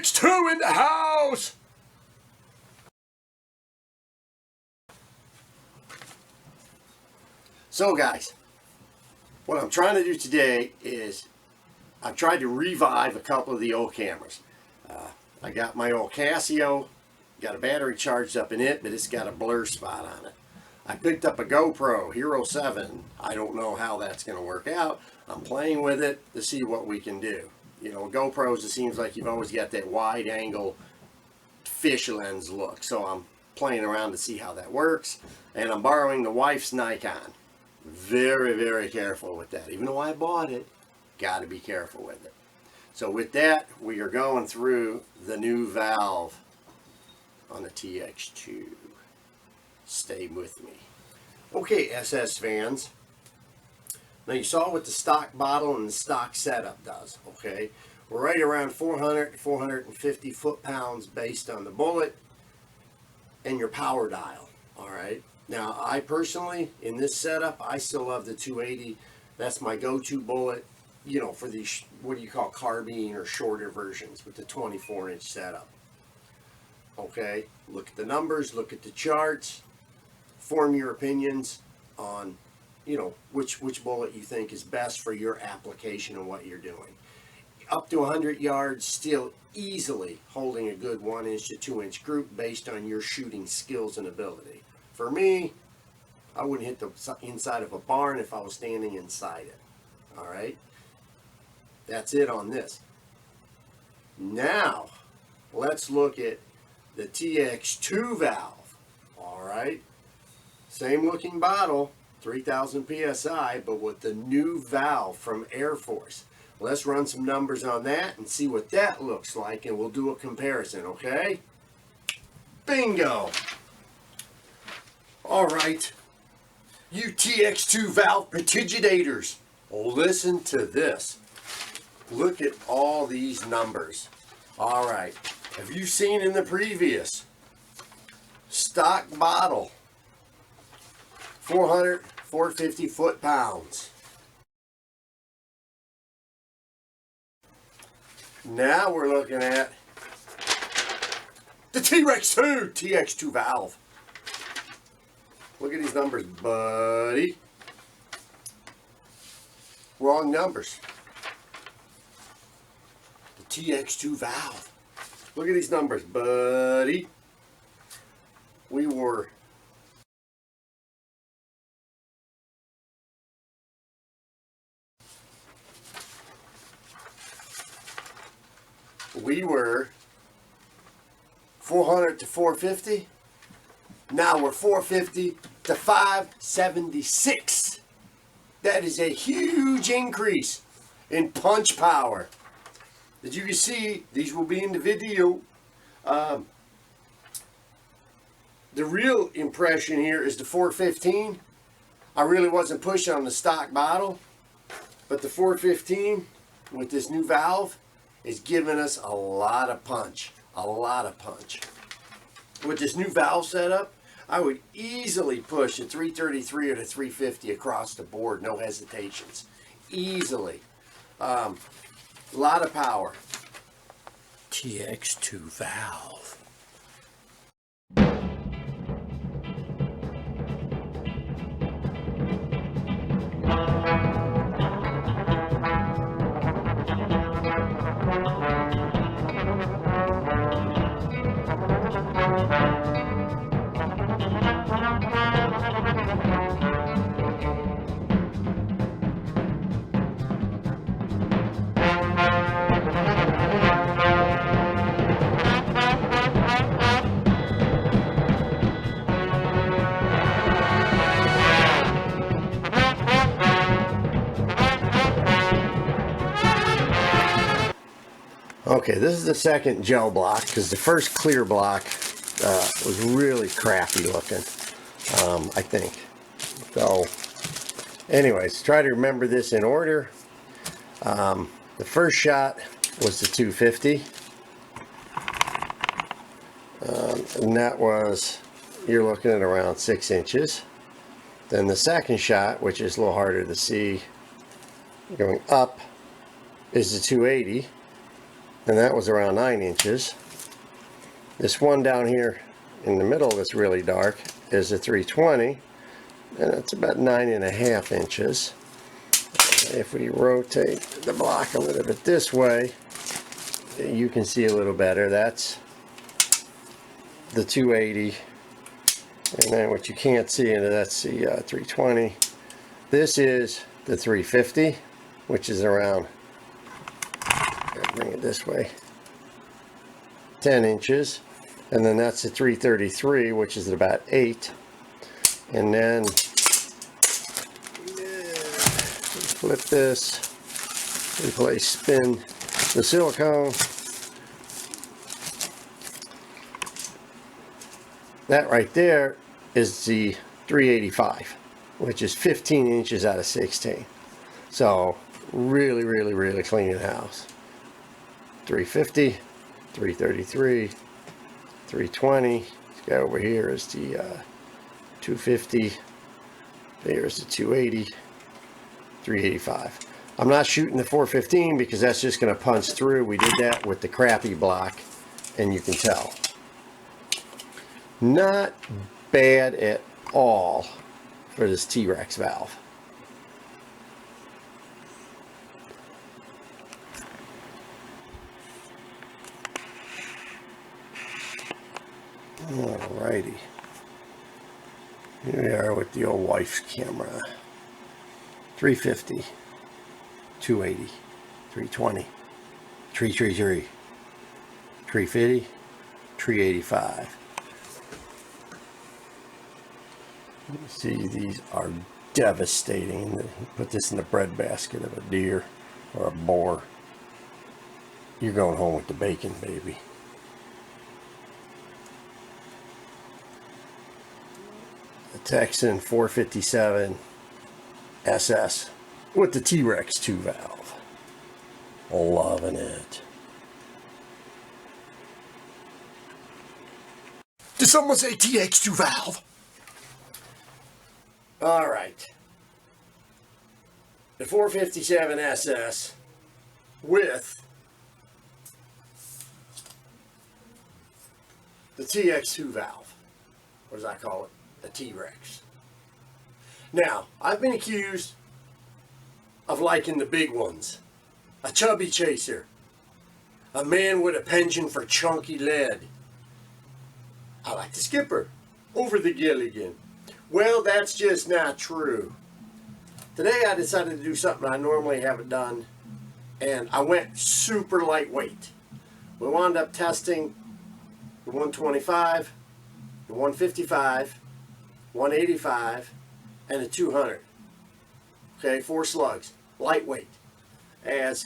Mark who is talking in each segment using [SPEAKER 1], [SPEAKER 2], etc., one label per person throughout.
[SPEAKER 1] TX2 in the house! So guys, what I'm trying to do today is I've tried to revive a couple of the old cameras. I got my old Casio, got a battery charged up in it, but it's got a blur spot on it. I picked up a GoPro Hero 7. I don't know how that's going to work out. I'm playing with it to see what we can do. You know, GoPros, it seems like you've always got that wide angle fish lens look. So I'm playing around to see how that works. And I'm borrowing the wife's Nikon. Very, very careful with that. Even though I bought it, got to be careful with it. So with that, we are going through the new valve on the TX2. Stay with me. Okay, SS fans. Now you saw what the stock bottle and the stock setup does, okay? We're right around 400 to 450 foot-pounds based on the bullet and your power dial, all right? Now, I personally, in this setup, I still love the 280. That's my go-to bullet, you know, for these, what do you call, carbine or shorter versions with the 24-inch setup. Okay, look at the numbers, look at the charts, form your opinions on, you know, which bullet you think is best for your application and what you're doing. Up to 100 yards, still easily holding a good 1-inch to 2-inch group based on your shooting skills and ability. For me, I wouldn't hit the inside of a barn if I was standing inside it. All right, that's it on this. Now, let's look at the TX2 valve. All right, same looking bottle, 3000 psi, but with the new valve from Air Force. Let's run some numbers on that and see what that looks like, and we'll do a comparison, okay? Bingo! All right, you TX2 valve petigidators, listen to this. Look at all these numbers. All right, have you seen in the previous stock bottle 400, 450 foot-pounds? Now we're looking at the TX2 valve. Look at these numbers, buddy. Wrong numbers. The TX2 valve. Look at these numbers, buddy. We were we were 400 to 450. Now we're 450 to 576. That is a huge increase in punch power. As you can see, these will be in the video. The real impression here is the 415. I really wasn't pushing on the stock bottle, but the 415 with this new valve is giving us a lot of punch. A lot of punch. With this new valve setup, I would easily push a 333 or a 350 across the board, no hesitations. Easily. A lot of power. TX2 valve. Okay, this is the second gel block because the first clear block was really crappy looking, I think. So, anyways, try to remember this in order. The first shot was the 250. And that was, you're looking at around 6 inches. Then the second shot, which is a little harder to see, going up, is the 280. and that was around 9 inches. This one down here in the middle that's really dark is a 320, and it's about 9.5 inches. If we rotate the block a little bit this way, you can see a little better. That's the 280, and then what you can't see, and that's the 320. This is the 350, which is around, bring it this way, 10 inches. And then that's the 333, which is about 8. And then flip this, replace, spin the silicone. That right there is the 385, which is 15 inches out of 16. So really, really, really clean house. 350, 333, 320. This guy over here is the 250. There's the 280, 385. I'm not shooting the 415 because that's just going to punch through. We did that with the crappy block, and you can tell. Not bad at all for this T-Rex valve. Alrighty. Here we are with the old wife's camera. 350, 280, 320, 333, 350, 385. You see, these are devastating. Put this in the breadbasket of a deer or a boar. You're going home with the bacon, baby. The Texan 457 SS with the TX2 valve. Loving it.
[SPEAKER 2] Did someone say TX2 valve?
[SPEAKER 1] All right. The 457 SS with the TX2 valve, or as I call it, the T-Rex. Now, I've been accused of liking the big ones. A chubby chaser. A man with a penchant for chunky lead. I like the skipper over the Gilligan. Well, that's just not true. Today I decided to do something I normally haven't done, and I went super lightweight. We wound up testing the 125, the 155, 185, and the 200. Okay, 4 slugs, lightweight. As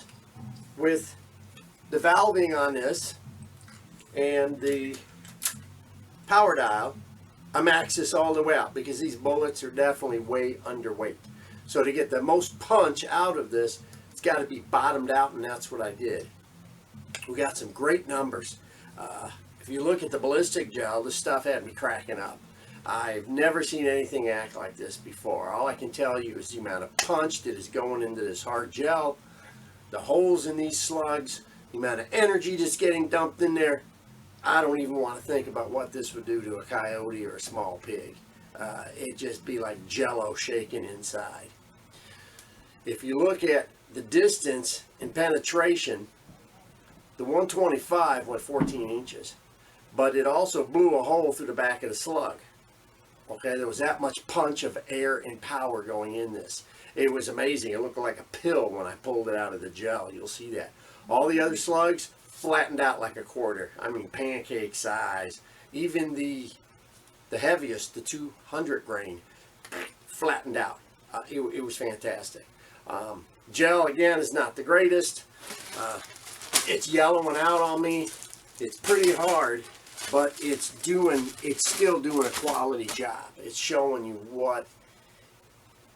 [SPEAKER 1] with the valving on this and the power dial, I max this all the way out because these bullets are definitely way underweight. So to get the most punch out of this, it's got to be bottomed out, and that's what I did. We got some great numbers. If you look at the ballistic gel, this stuff had me cracking up. I've never seen anything act like this before. All I can tell you is the amount of punch that is going into this hard gel, the holes in these slugs, the amount of energy that's getting dumped in there. I don't even want to think about what this would do to a coyote or a small pig. It'd just be like jello shaking inside. If you look at the distance and penetration, the 125 went 14 inches, but it also blew a hole through the back of the slug. Okay, there was that much punch of air and power going in this. It was amazing. It looked like a pill when I pulled it out of the gel. You'll see that. All the other slugs flattened out like a quarter. I mean, pancake size. Even the heaviest, the 200 grain, flattened out. It was fantastic. Gel, again, is not the greatest. It's yellowing out on me. It's pretty hard, but it's still doing a quality job. It's showing you what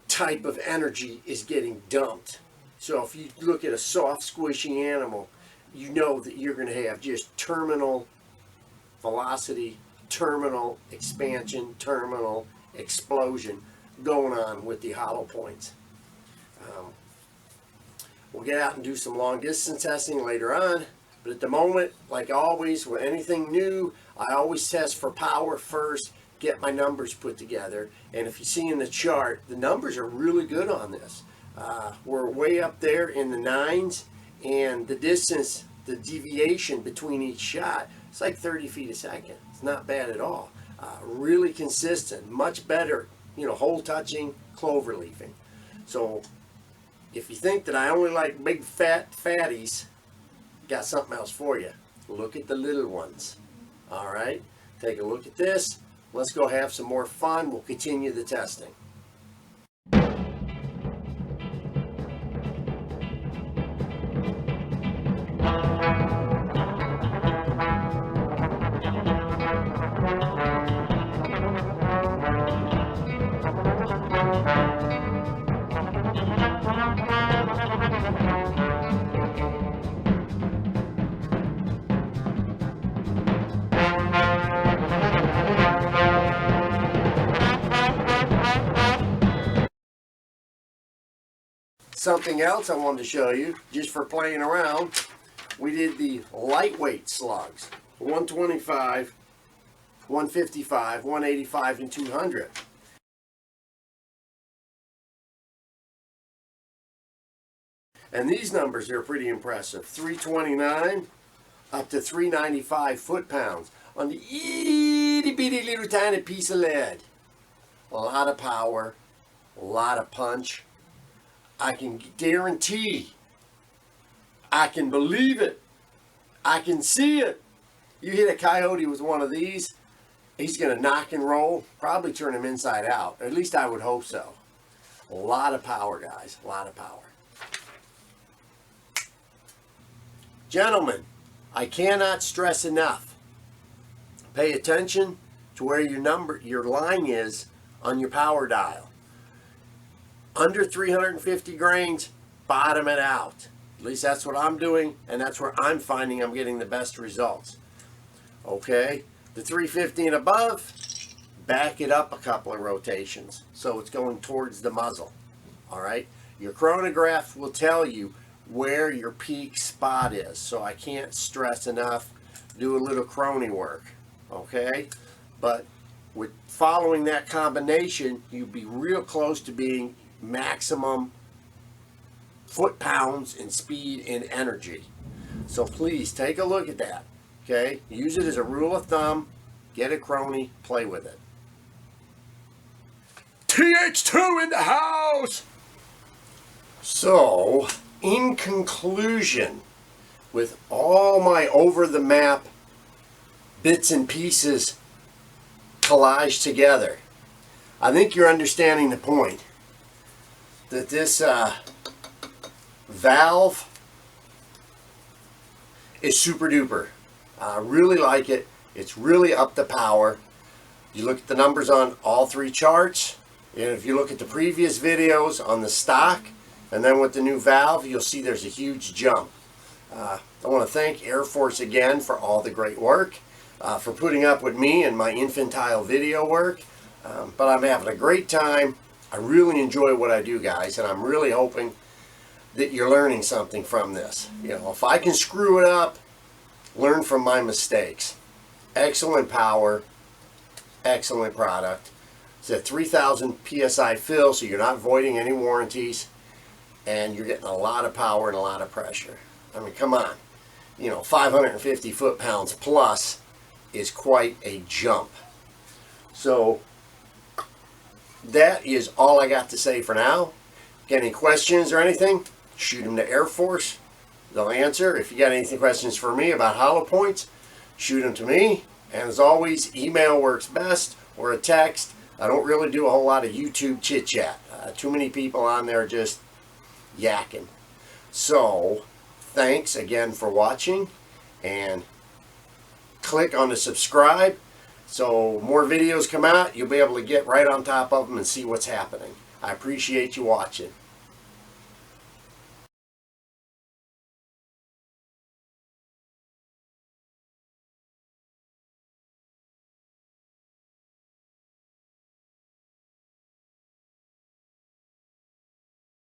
[SPEAKER 1] type of energy is getting dumped. So if you look at a soft, squishy animal, you know that you're going to have just terminal velocity, terminal expansion, terminal explosion going on with the hollow points. We'll get out and do some long distance testing later on. But at the moment, like always, with anything new, I always test for power first, get my numbers put together. And if you see in the chart, the numbers are really good on this. We're way up there in the 9s, and the distance, the deviation between each shot, it's like 30 feet a second. It's not bad at all. Really consistent, much better, hole touching, clover leafing. So if you think that I only like big fat fatties, got something else for you. Look at the little ones. All right, take a look at this. Let's go have some more fun. We'll continue the testing. Something else I wanted to show you, just for playing around, we did the lightweight slugs, 125, 155, 185, and 200. And these numbers are pretty impressive, 329 up to 395 foot-pounds on the itty-bitty little tiny piece of lead. A lot of power, a lot of punch. I can guarantee, I can believe it, I can see it. You hit a coyote with one of these, he's going to knock and roll, probably turn him inside out. At least I would hope so. A lot of power, guys, a lot of power. Gentlemen, I cannot stress enough. Pay attention to where your line is on your power dial. Under 350 grains, bottom it out. At least that's what I'm doing, and that's where I'm finding I'm getting the best results. Okay, the 350 and above, back it up a couple of rotations so it's going towards the muzzle. All right, your chronograph will tell you where your peak spot is, so I can't stress enough. Do a little crony work, okay? But with following that combination, you'd be real close to being maximum foot-pounds in speed and energy. So please take a look at that, okay? Use it as a rule of thumb. Get a crony, play with it.
[SPEAKER 2] TX2 in the house!
[SPEAKER 1] So, in conclusion, with all my over-the-map bits and pieces collaged together, I think you're understanding the point. That this valve is super duper. I really like it. It's really up the power. You look at the numbers on all three charts, and if you look at the previous videos on the stock and then with the new valve, you'll see there's a huge jump. I want to thank Air Force again for all the great work, for putting up with me and my infantile video work, but I'm having a great time. I really enjoy what I do, guys, and I'm really hoping that you're learning something from this. If I can screw it up, learn from my mistakes. Excellent power, excellent product. It's a 3,000 PSI fill, so you're not voiding any warranties, and you're getting a lot of power and a lot of pressure. I mean, come on. 550 foot-pounds plus is quite a jump. So that is all I got to say for now. Get any questions or anything, shoot them to Air Force. They'll answer. If you got any questions for me about hollow points, shoot them to me. And as always, email works best, or a text. I don't really do a whole lot of YouTube chit-chat. Too many people on there just yakking. So, thanks again for watching, and click on the subscribe. So more videos come out, you'll be able to get right on top of them and see what's happening. I appreciate you watching.